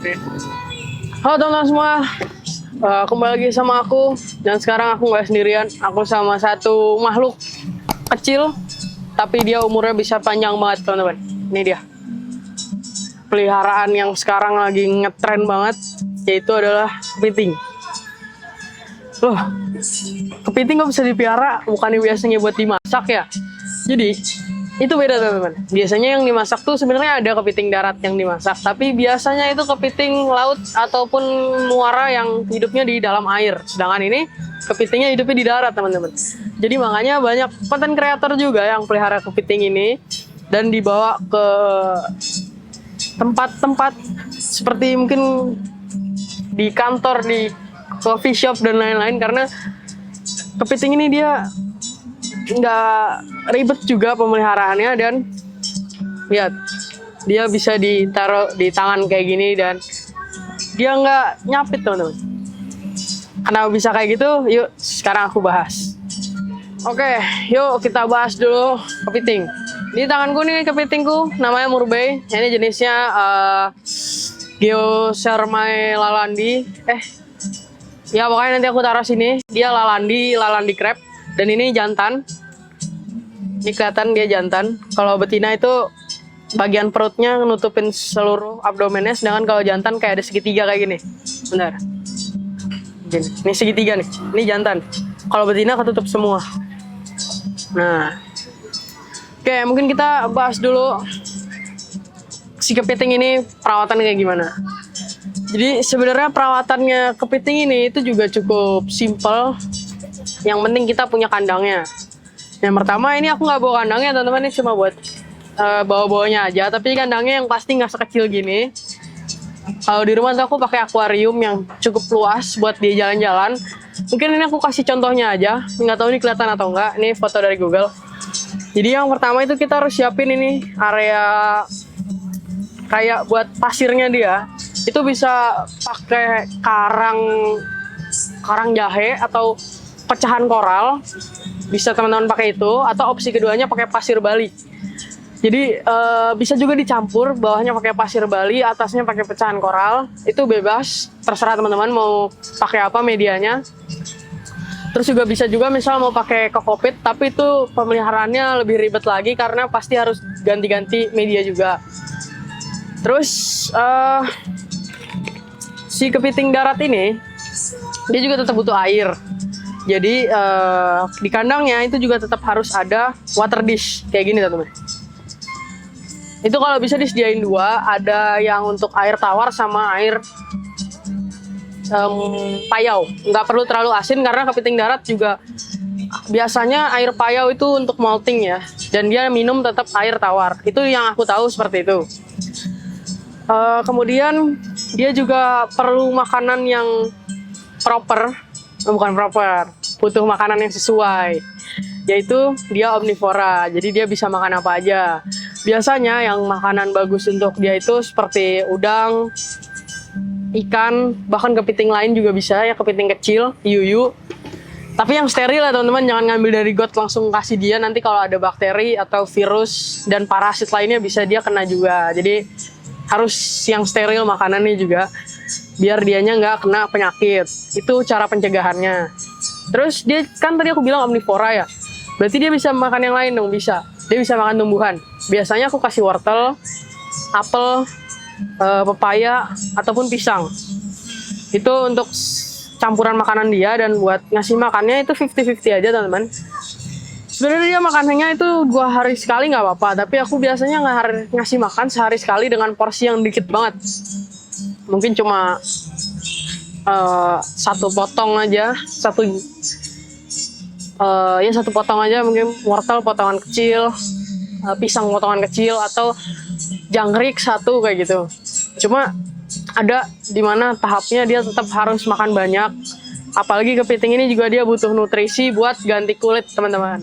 Halo teman-teman semua, kembali lagi sama aku. Dan sekarang aku nggak sendirian, aku sama satu makhluk kecil, tapi dia umurnya bisa panjang banget teman-teman. Ini dia, peliharaan yang sekarang lagi ngetren banget, yaitu adalah kepiting. Loh, kepiting kok bisa dipelihara? Bukannya biasanya buat dimasak ya? Jadi itu beda teman-teman. Biasanya yang dimasak tuh sebenarnya ada kepiting darat yang dimasak, tapi biasanya itu kepiting laut ataupun muara yang hidupnya di dalam air. Sedangkan ini kepitingnya hidupnya di darat teman-teman. Jadi makanya banyak content creator juga yang pelihara kepiting ini dan dibawa ke tempat-tempat seperti mungkin di kantor, di coffee shop dan lain-lain, karena kepiting ini dia nggak ribet juga pemeliharaannya, dan lihat dia bisa ditaruh di tangan kayak gini dan dia nggak nyapit teman-teman. Kenapa bisa kayak gitu? Yuk sekarang aku bahas. Oke, yuk kita bahas dulu kepiting. Di tanganku nih kepitingku namanya murbei. Ini jenisnya Geocermae lalandi. Ya pokoknya nanti aku taruh sini. Dia lalandi crab. Dan ini jantan. Ini kelihatan dia jantan. Kalau betina itu bagian perutnya nutupin seluruh abdomennya, sedangkan kalau jantan kayak ada segitiga kayak gini. Bentar. Gini. Ini segitiga nih. Ini jantan. Kalau betina ketutup semua. Nah. Oke, mungkin kita bahas dulu si kepiting ini perawatan kayak gimana. Jadi sebenarnya perawatannya kepiting ini itu juga cukup simple. Yang penting kita punya kandangnya. Yang pertama, ini aku nggak bawa kandangnya teman-teman, ini cuma buat bawa-bawanya aja. Tapi kandangnya yang pasti nggak sekecil gini. Kalau di rumah tuh aku pakai akuarium yang cukup luas buat dia jalan-jalan. Mungkin ini aku kasih contohnya aja. Nggak tahu ini kelihatan atau enggak. Ini foto dari Google. Jadi yang pertama itu kita harus siapin ini area kayak buat pasirnya dia. Itu bisa pakai karang jahe atau pecahan koral, bisa teman-teman pakai itu, atau opsi keduanya pakai pasir Bali. Jadi bisa juga dicampur, bawahnya pakai pasir Bali, atasnya pakai pecahan koral. Itu bebas, terserah teman-teman mau pakai apa medianya. Terus juga bisa juga misal mau pakai kokopit, tapi itu pemeliharaannya lebih ribet lagi karena pasti harus ganti-ganti media juga. Terus si kepiting darat ini dia juga tetap butuh air. Jadi di kandangnya itu juga tetap harus ada water dish kayak gini teman-teman. Itu kalau bisa disediain dua, ada yang untuk air tawar sama air payau. Nggak perlu terlalu asin karena kepiting darat juga biasanya air payau itu untuk molting ya, dan dia minum tetap air tawar. Itu yang aku tahu seperti itu. Kemudian dia juga perlu makanan yang butuh makanan yang sesuai, yaitu dia omnivora, jadi dia bisa makan apa aja. Biasanya yang makanan bagus untuk dia itu seperti udang, ikan, bahkan kepiting lain juga bisa ya, kepiting kecil, yuyu. Tapi yang steril ya teman-teman, jangan ngambil dari got langsung kasih dia, nanti kalau ada bakteri atau virus dan parasit lainnya bisa dia kena juga. Jadi harus yang steril makanannya juga, biar dianya nggak kena penyakit. Itu cara pencegahannya. Terus dia kan tadi aku bilang omnivora ya, berarti dia bisa makan yang lain dong. Bisa, dia bisa makan tumbuhan. Biasanya aku kasih wortel, apel, pepaya, ataupun pisang. Itu untuk campuran makanan dia, dan buat ngasih makannya itu 50-50 aja teman-teman. Sebenarnya dia makanannya itu 2 hari sekali nggak apa-apa, tapi aku biasanya ngasih makan sehari sekali dengan porsi yang dikit banget. Mungkin cuma satu potong aja, satu potong aja, mungkin wortel potongan kecil, pisang potongan kecil, atau jangkrik satu kayak gitu. Cuma ada dimana tahapnya dia tetap harus makan banyak. Apalagi kepiting ini juga dia butuh nutrisi buat ganti kulit teman-teman.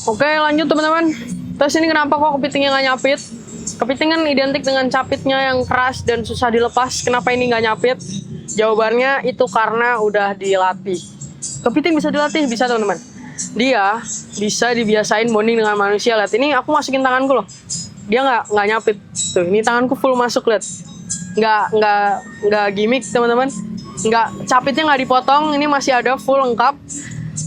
Oke, lanjut teman-teman. Terus ini kenapa kok kepitingnya nggak nyapit? Kepiting kan identik dengan capitnya yang keras dan susah dilepas. Kenapa ini nggak nyapit? Jawabannya itu karena udah dilatih. Kepiting bisa dilatih, bisa teman-teman. Dia bisa dibiasain bonding dengan manusia. Lihat, ini aku masukin tanganku loh. dia nggak nyapit. Tuh, ini tanganku full masuk, lihat. Nggak gimmick teman-teman. Capitnya nggak dipotong, ini masih ada full lengkap.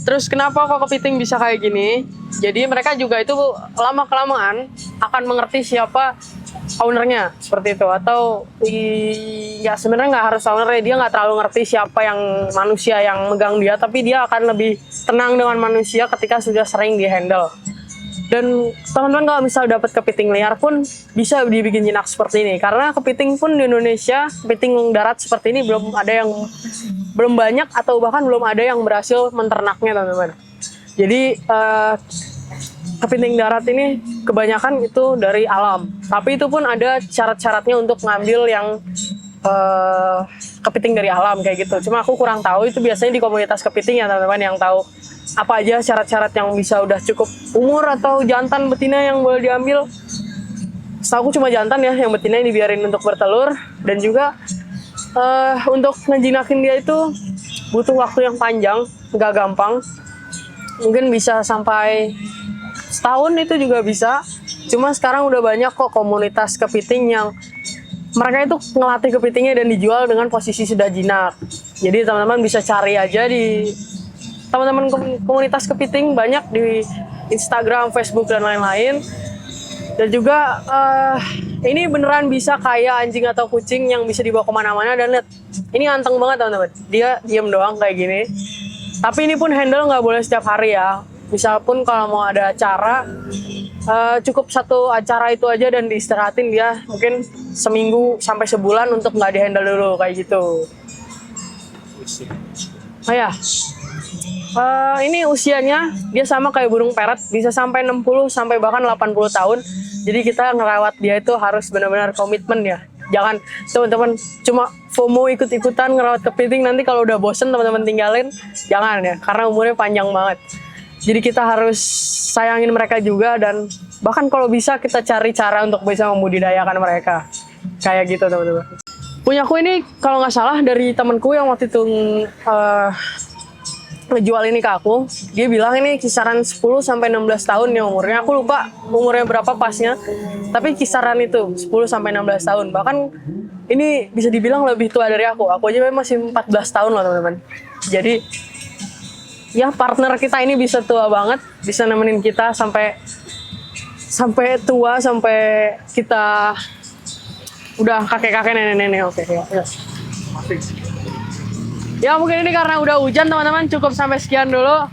Terus kenapa kok kepiting bisa kayak gini? Jadi mereka juga itu lama kelamaan akan mengerti siapa ownernya, seperti itu. Atau ya sebenarnya nggak harus ownernya, dia nggak terlalu ngerti siapa yang manusia yang megang dia, tapi dia akan lebih tenang dengan manusia ketika sudah sering dihandle. Dan teman-teman kalau misal dapat kepiting liar pun bisa dibikin jinak seperti ini, karena kepiting pun di Indonesia, kepiting darat seperti ini belum banyak atau bahkan belum ada yang berhasil menternaknya, teman-teman. Jadi kepiting darat ini kebanyakan itu dari alam, tapi itu pun ada syarat-syaratnya untuk ngambil yang kepiting dari alam kayak gitu. Cuma aku kurang tahu, itu biasanya di komunitas kepiting ya teman-teman yang tahu apa aja syarat-syarat yang bisa udah cukup umur atau jantan betina yang boleh diambil. Setahu aku cuma jantan ya, yang betina yang dibiarin untuk bertelur. Dan juga untuk ngejinakin dia itu butuh waktu yang panjang, nggak gampang. Mungkin bisa sampai setahun itu juga bisa. Cuma sekarang udah banyak kok komunitas kepiting yang mereka itu ngelatih kepitingnya dan dijual dengan posisi sudah jinak. Jadi teman-teman bisa cari aja di teman-teman komunitas kepiting, banyak di Instagram, Facebook, dan lain-lain. Dan juga ini beneran bisa kayak anjing atau kucing yang bisa dibawa kemana-mana. Dan lihat, ini anteng banget teman-teman. Dia diem doang kayak gini. Tapi ini pun handle nggak boleh setiap hari ya. Misal pun kalau mau ada acara, cukup satu acara itu aja dan diistirahatin dia mungkin seminggu sampai sebulan untuk nggak dihandle dulu kayak gitu. Oh ya, ini usianya dia sama kayak burung parrot, bisa sampai 60 sampai bahkan 80 tahun. Jadi kita ngerawat dia itu harus benar-benar komitmen ya. Jangan teman-teman cuma FOMO ikut-ikutan ngerawat kepiting, nanti kalau udah bosen teman-teman tinggalin. Jangan ya, karena umurnya panjang banget. Jadi kita harus sayangin mereka juga, dan bahkan kalau bisa kita cari cara untuk bisa membudidayakan mereka. Kayak gitu teman-teman. Punyaku ini kalau nggak salah dari temanku yang waktu itu ngejual ini ke aku. Dia bilang ini kisaran 10 sampai 16 tahun ya umurnya. Aku lupa umurnya berapa pasnya. Tapi kisaran itu 10 sampai 16 tahun. Bahkan ini bisa dibilang lebih tua dari aku. Aku aja masih 14 tahun loh teman-teman. Jadi ya partner kita ini bisa tua banget, bisa nemenin kita sampai tua, sampai kita udah kakek-kakek, nenek-nenek. Oke, ya. Ya mungkin ini karena udah hujan teman-teman, cukup sampai sekian dulu.